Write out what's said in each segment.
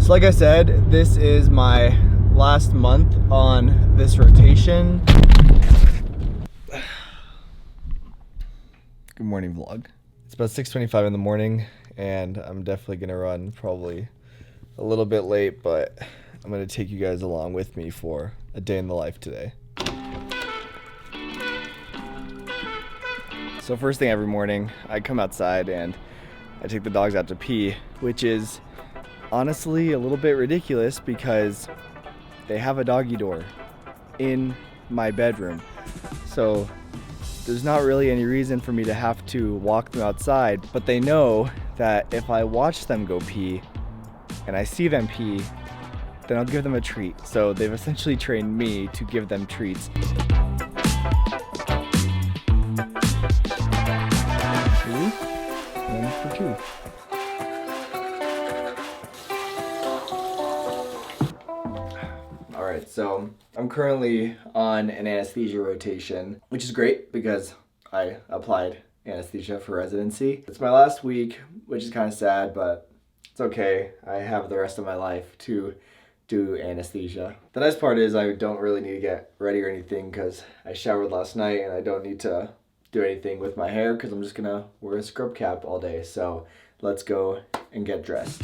So like I said, this is my last month on this rotation. Good morning vlog. It's about 6:25 in the morning and I'm definitely gonna run probably a little bit late, but I'm gonna take you guys along with me for a day in the life today. So first thing every morning, I come outside and I take the dogs out to pee, which is honestly a little bit ridiculous because they have a doggy door in my bedroom. So there's not really any reason for me to have to walk them outside, but they know that if I watch them go pee and I see them pee, then I'll give them a treat. So they've essentially trained me to give them treats. One for two. Alright, so I'm currently on an anesthesia rotation, which is great because I applied anesthesia for residency. It's my last week, which is kind of sad, but it's okay. I have the rest of my life to do anesthesia. The nice part is I don't really need to get ready or anything because I showered last night and I don't need to do anything with my hair because I'm just gonna wear a scrub cap all day. So let's go and get dressed.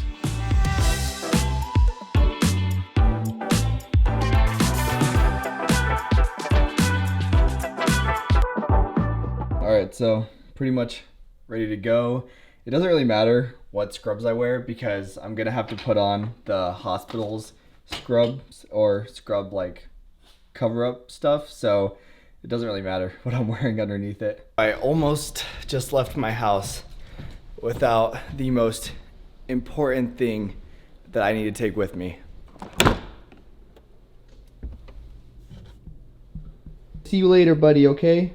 Alright, so pretty much ready to go. It doesn't really matter what scrubs I wear because I'm gonna have to put on the hospital's scrubs or scrub like cover up stuff, so it doesn't really matter what I'm wearing underneath it. I almost just left my house without the most important thing that I need to take with me. See you later, buddy, okay?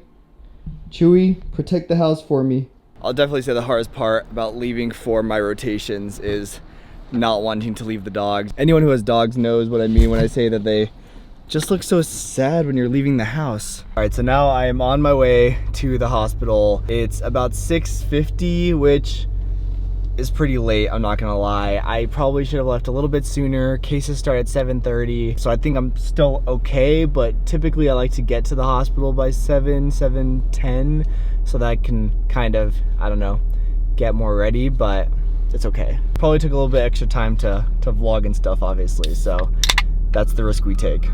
Chewy, protect the house for me. I'll definitely say the hardest part about leaving for my rotations is not wanting to leave the dogs. Anyone who has dogs knows what I mean when I say that they just look so sad when you're leaving the house. All right, so now I am on my way to the hospital. It's about 6:50, which is pretty late, I'm not gonna lie. I probably should have left a little bit sooner. Cases start at 7:30, so I think I'm still okay, but typically I like to get to the hospital by 7:10, so that I can kind of, I don't know, get more ready, but it's okay. Probably took a little bit extra time to vlog and stuff, obviously, so that's the risk we take.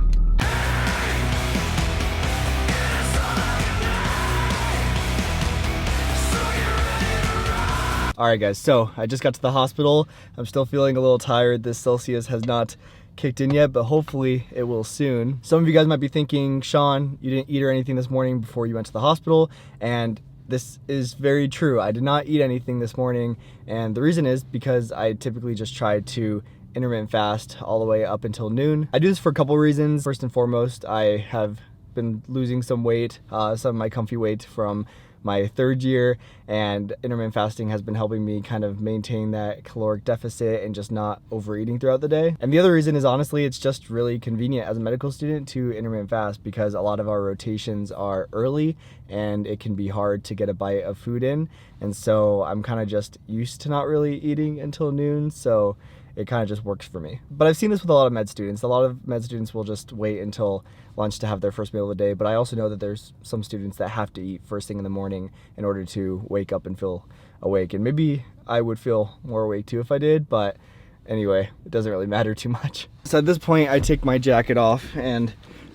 Alright guys, so I just got to the hospital. I'm still feeling a little tired. This Celsius has not kicked in yet, but hopefully it will soon. Some of you guys might be thinking, Sean, you didn't eat or anything this morning before you went to the hospital, and this is very true. I did not eat anything this morning, and the reason is because I typically just try to intermittent fast all the way up until noon. I do this for a couple reasons. First and foremost, I have been losing some weight, some of my comfy weight from my third year, and intermittent fasting has been helping me kind of maintain that caloric deficit and just not overeating throughout the day. And the other reason is honestly, it's just really convenient as a medical student to intermittent fast because a lot of our rotations are early and it can be hard to get a bite of food in. And so I'm kind of just used to not really eating until noon, so it kind of just works for me. But I've seen this with a lot of med students. A lot of med students will just wait until lunch to have their first meal of the day, but I also know that there's some students that have to eat first thing in the morning in order to wake up and feel awake. And maybe I would feel more awake too if I did, but anyway, it doesn't really matter too much. So at this point, I take my jacket off and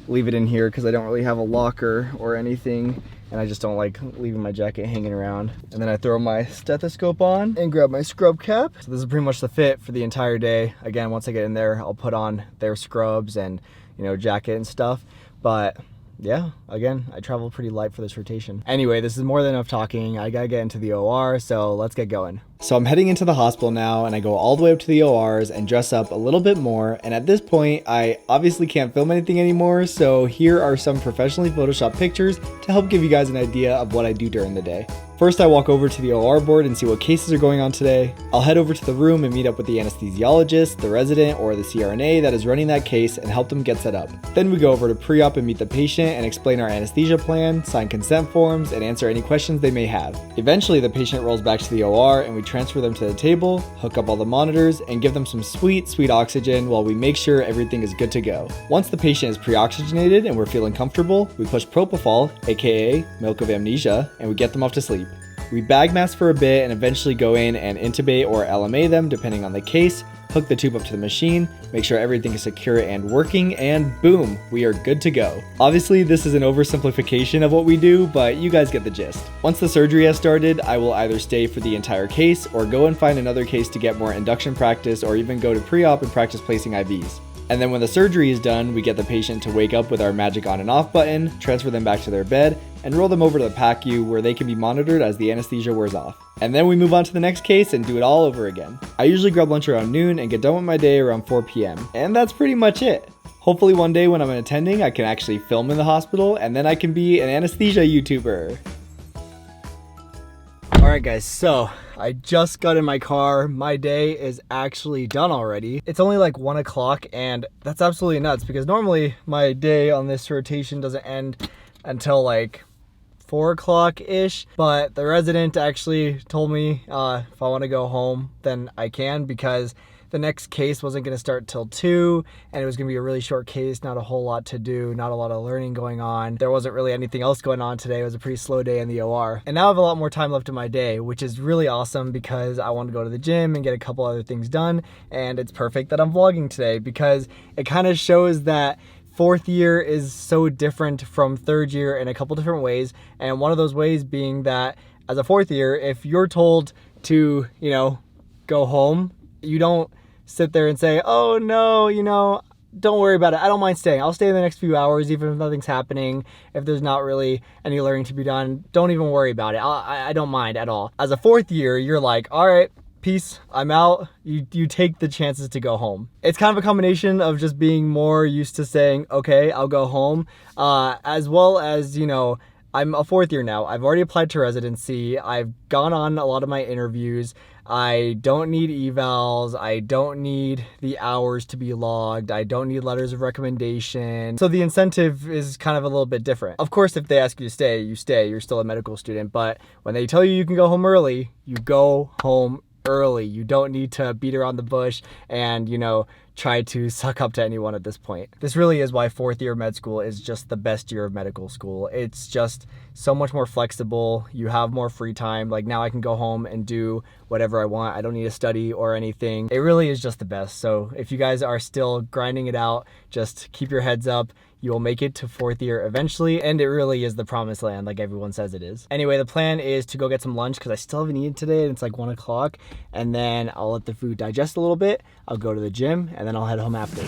leave it in here because I don't really have a locker or anything, and I just don't like leaving my jacket hanging around. And then I throw my stethoscope on and grab my scrub cap. So this is pretty much the fit for the entire day. Again, once I get in there, I'll put on their scrubs and, you know, jacket and stuff. But yeah, again, I travel pretty light for this rotation. Anyway, this is more than enough talking. I gotta get into the OR, so let's get going. So I'm heading into the hospital now, and I go all the way up to the ORs and dress up a little bit more. And at this point, I obviously can't film anything anymore, so here are some professionally photoshopped pictures to help give you guys an idea of what I do during the day. First, I walk over to the OR board and see what cases are going on today. I'll head over to the room and meet up with the anesthesiologist, the resident, or the CRNA that is running that case and help them get set up. Then we go over to pre-op and meet the patient and explain our anesthesia plan, sign consent forms, and answer any questions they may have. Eventually, the patient rolls back to the OR and we transfer them to the table, hook up all the monitors, and give them some sweet, sweet oxygen while we make sure everything is good to go. Once the patient is pre-oxygenated and we're feeling comfortable, we push propofol, aka milk of amnesia, and we get them off to sleep. We bag mask for a bit and eventually go in and intubate or LMA them depending on the case, hook the tube up to the machine, make sure everything is secure and working, and boom, we are good to go. Obviously, this is an oversimplification of what we do, but you guys get the gist. Once the surgery has started, I will either stay for the entire case or go and find another case to get more induction practice or even go to pre-op and practice placing IVs. And then when the surgery is done, we get the patient to wake up with our magic on and off button, transfer them back to their bed, and roll them over to the PACU where they can be monitored as the anesthesia wears off. And then we move on to the next case and do it all over again. I usually grab lunch around noon and get done with my day around 4 p.m. And that's pretty much it. Hopefully one day when I'm attending, I can actually film in the hospital and then I can be an anesthesia YouTuber. Alright guys, so I just got in my car. My day is actually done already. It's only like 1 o'clock and that's absolutely nuts because normally my day on this rotation doesn't end until like 4 o'clock-ish, but the resident actually told me if I want to go home, then I can because the next case wasn't going to start till 2 and it was going to be a really short case, not a whole lot to do, not a lot of learning going on. There wasn't really anything else going on today. It was a pretty slow day in the OR. And now I have a lot more time left in my day, which is really awesome because I want to go to the gym and get a couple other things done. And it's perfect that I'm vlogging today because it kind of shows that fourth year is so different from third year in a couple different ways. And one of those ways being that as a fourth year, if you're told to, go home, you don't sit there and say, oh no, don't worry about it. I don't mind staying. I'll stay the next few hours, even if nothing's happening. If there's not really any learning to be done, don't even worry about it. I don't mind at all. As a fourth year, you're like, all right, peace, I'm out. You take the chances to go home. It's kind of a combination of just being more used to saying, okay, I'll go home, as well as, I'm a fourth year now. I've already applied to residency. I've gone on a lot of my interviews. I don't need evals. I don't need the hours to be logged. I don't need letters of recommendation. So the incentive is kind of a little bit different. Of course, if they ask you to stay, you stay. You're still a medical student. But when they tell you you can go home early, you go home early. You don't need to beat around the bush and, try to suck up to anyone at this point. This really is why fourth year of med school is just the best year of medical school. It's just so much more flexible. You have more free time. Like now I can go home and do whatever I want. I don't need to study or anything. It really is just the best. So if you guys are still grinding it out, just keep your heads up. You will make it to fourth year eventually, and it really is the promised land like everyone says it is. Anyway, the plan is to go get some lunch because I still haven't eaten today and it's like 1 o'clock, and then I'll let the food digest a little bit. I'll go to the gym and then I'll head home after.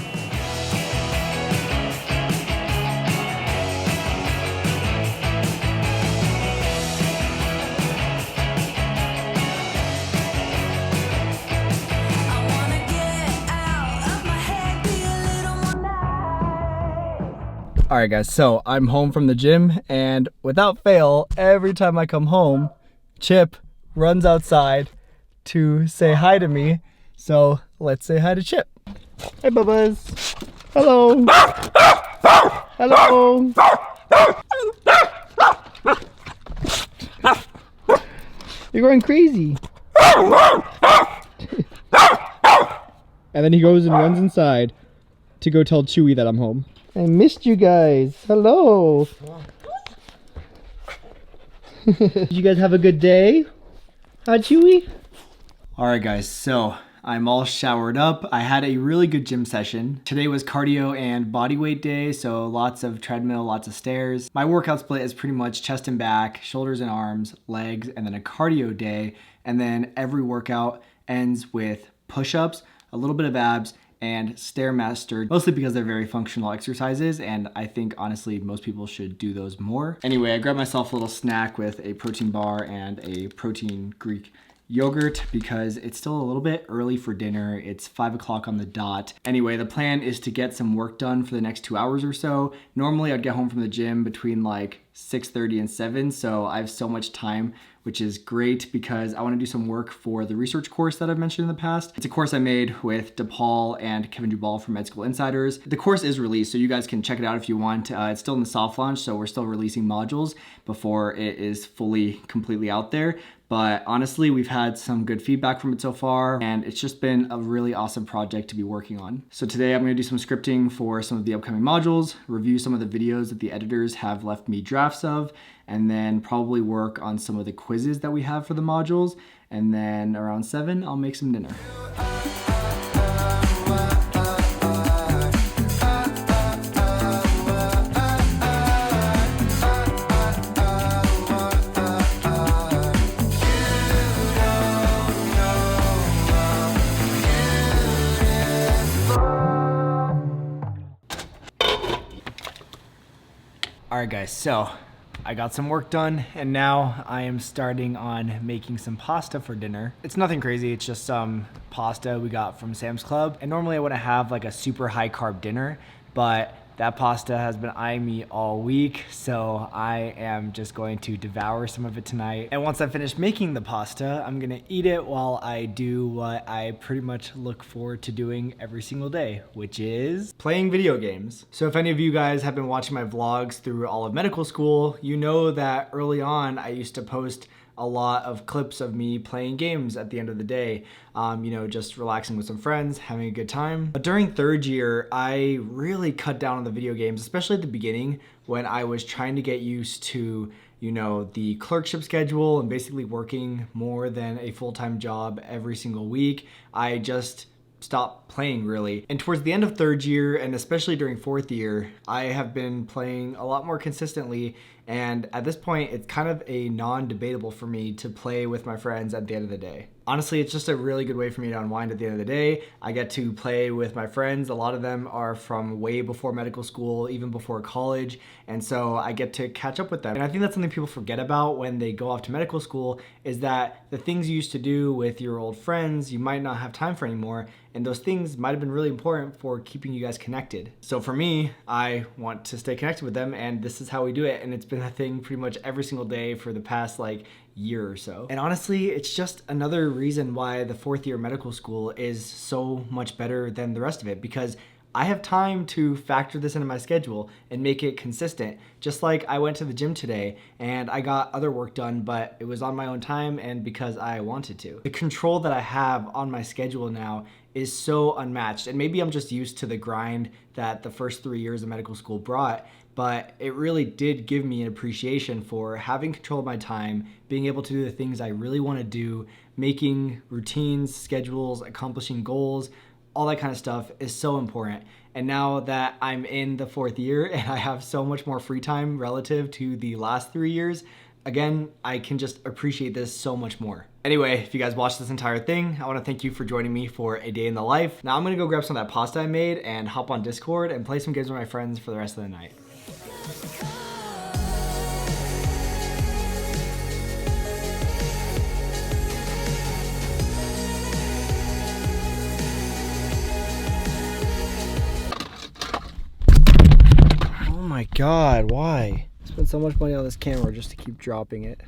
Alright guys, so I'm home from the gym and without fail, every time I come home, Chip runs outside to say hi to me. So let's say hi to Chip. Hey Bubba's. Hello. Hello. You're going crazy. And then he goes and runs inside to go tell Chewy that I'm home. I missed you guys. Hello. Did you guys have a good day? Huh, Chewy? Alright guys, so I'm all showered up. I had a really good gym session. Today was cardio and body weight day, so lots of treadmill, lots of stairs. My workout split is pretty much chest and back, shoulders and arms, legs, and then a cardio day. And then every workout ends with push-ups, a little bit of abs, and Stairmaster, mostly because they're very functional exercises, and I think honestly most people should do those more. Anyway, I grabbed myself a little snack with a protein bar and a protein Greek yogurt because it's still a little bit early for dinner. It's 5 o'clock on the dot. Anyway, the plan is to get some work done for the next 2 hours or so. Normally I'd get home from the gym between like 6:30 and 7, so I have so much time, which is great because I want to do some work for the research course that I've mentioned in the past. It's a course I made with DePaul and Kevin Dubal from Med School Insiders. The course is released, so you guys can check it out if you want. It's still in the soft launch, so we're still releasing modules before it is fully, completely out there. But honestly, we've had some good feedback from it so far, and it's just been a really awesome project to be working on. So today I'm gonna do some scripting for some of the upcoming modules, review some of the videos that the editors have left me drafts of, and then probably work on some of the quizzes that we have for the modules. And then around 7, I'll make some dinner. Alright guys, so I got some work done and now I am starting on making some pasta for dinner. It's nothing crazy, it's just some pasta we got from Sam's Club. And normally I wouldn't have like a super high carb dinner, but that pasta has been eyeing me all week, so I am just going to devour some of it tonight. And once I finish making the pasta, I'm gonna eat it while I do what I pretty much look forward to doing every single day, which is playing video games. So if any of you guys have been watching my vlogs through all of medical school, you know that early on I used to post a lot of clips of me playing games at the end of the day, you know, just relaxing with some friends, having a good time. But during third year, I really cut down on the video games, especially at the beginning when I was trying to get used to, you know, the clerkship schedule and basically working more than a full-time job every single week. I just stopped playing really. And towards the end of third year, and especially during fourth year, I have been playing a lot more consistently. And at this point, it's kind of a non-debatable for me to play with my friends at the end of the day. Honestly, it's just a really good way for me to unwind at the end of the day. I get to play with my friends. A lot of them are from way before medical school, even before college. And so I get to catch up with them. And I think that's something people forget about when they go off to medical school, is that the things you used to do with your old friends, you might not have time for anymore. And those things might have been really important for keeping you guys connected. So for me, I want to stay connected with them, and this is how we do it. And it's been a thing pretty much every single day for the past year or so. And honestly, it's just another reason why the fourth year medical school is so much better than the rest of it, because I have time to factor this into my schedule and make it consistent. Just like I went to the gym today and I got other work done, but it was on my own time and because I wanted to. The control that I have on my schedule now is so unmatched. And maybe I'm just used to the grind that the first 3 years of medical school brought, but it really did give me an appreciation for having control of my time, being able to do the things I really want to do, making routines, schedules, accomplishing goals. All that kind of stuff is so important. And now that I'm in the fourth year and I have so much more free time relative to the last 3 years, again, I can just appreciate this so much more. Anyway, if you guys watched this entire thing, I want to thank you for joining me for a day in the life. Now I'm gonna go grab some of that pasta I made and hop on Discord and play some games with my friends for the rest of the night. Oh my God, why? I spent so much money on this camera just to keep dropping it.